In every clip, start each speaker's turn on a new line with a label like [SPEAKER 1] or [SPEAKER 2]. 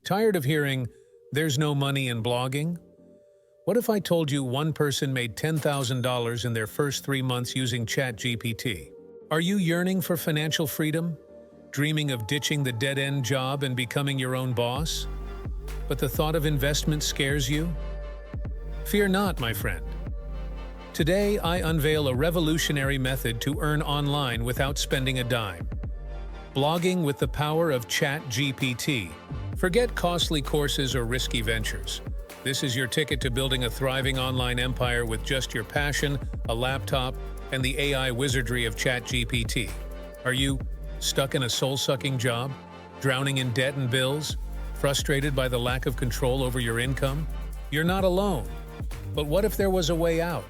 [SPEAKER 1] Tired of hearing, "There's no money in blogging"? What if I told you one person made $10,000 in their first 3 months using Chat GPT? Are you yearning for financial freedom? Dreaming of ditching the dead-end job and becoming your own boss? But the thought of investment scares you? Fear not, my friend. Today, I unveil a revolutionary method to earn online without spending a dime. Blogging with the power of Chat GPT. Forget costly courses or risky ventures. This is your ticket to building a thriving online empire with just your passion, a laptop, and the AI wizardry of Chat GPT. Are you stuck in a soul-sucking job? Drowning in debt and bills? Frustrated by the lack of control over your income? You're not alone. But what if there was a way out?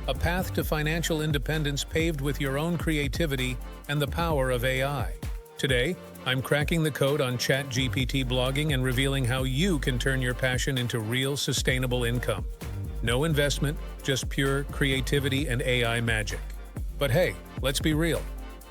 [SPEAKER 1] A path to financial independence paved with your own creativity and the power of AI. Today, I'm cracking the code on Chat GPT blogging and revealing how you can turn your passion into real, sustainable income. No investment, just pure creativity and AI magic. But hey, let's be real.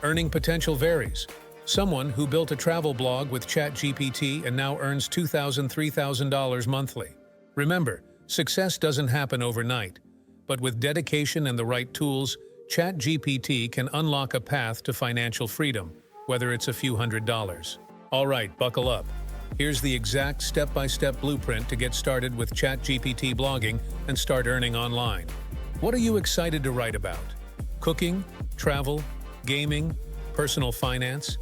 [SPEAKER 1] Earning potential varies. Someone who built a travel blog with Chat GPT and now earns $2,000, $3,000 monthly. Remember, success doesn't happen overnight. But with dedication and the right tools, Chat GPT can unlock a path to financial freedom, whether it's a few $100s. All right, buckle up. Here's the exact step-by-step blueprint to get started with Chat GPT blogging and start earning online. What are you excited to write about? Cooking, travel, gaming, personal finance?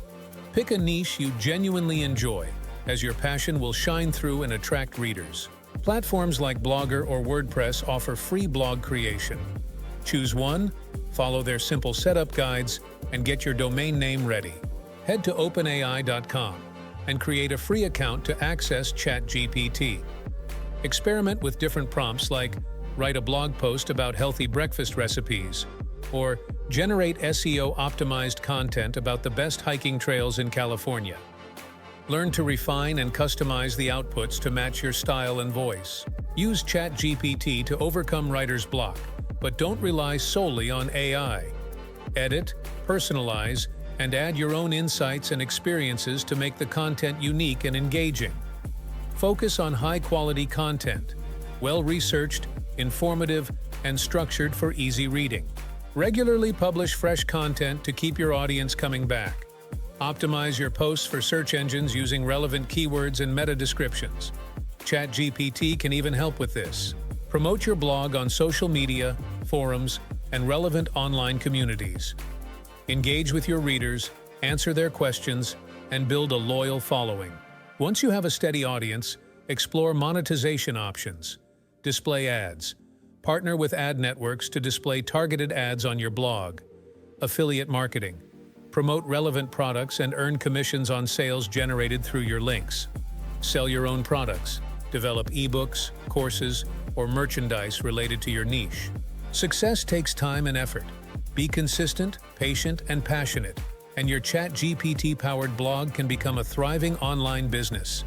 [SPEAKER 1] Pick a niche you genuinely enjoy, as your passion will shine through and attract readers. Platforms like Blogger or WordPress offer free blog creation. Choose one, follow their simple setup guides, and get your domain name ready. Head to openai.com and create a free account to access Chat GPT. Experiment with different prompts like write a blog post about healthy breakfast recipes or generate SEO-optimized content about the best hiking trails in California. Learn to refine and customize the outputs to match your style and voice. Use Chat GPT to overcome writer's block, but don't rely solely on AI. Edit, personalize, and add your own insights and experiences to make the content unique and engaging. Focus on high-quality content, well-researched, informative, and structured for easy reading. Regularly publish fresh content to keep your audience coming back. Optimize your posts for search engines using relevant keywords and meta descriptions. ChatGPT can even help with this. Promote your blog on social media, forums, and relevant online communities. Engage with your readers, answer their questions, and build a loyal following. Once you have a steady audience, explore monetization options. Display ads. Partner with ad networks to display targeted ads on your blog. Affiliate marketing. Promote relevant products and earn commissions on sales generated through your links. Sell your own products. Develop ebooks, courses, or merchandise related to your niche. Success takes time and effort. Be consistent, patient, and passionate, and your Chat GPT-powered blog can become a thriving online business.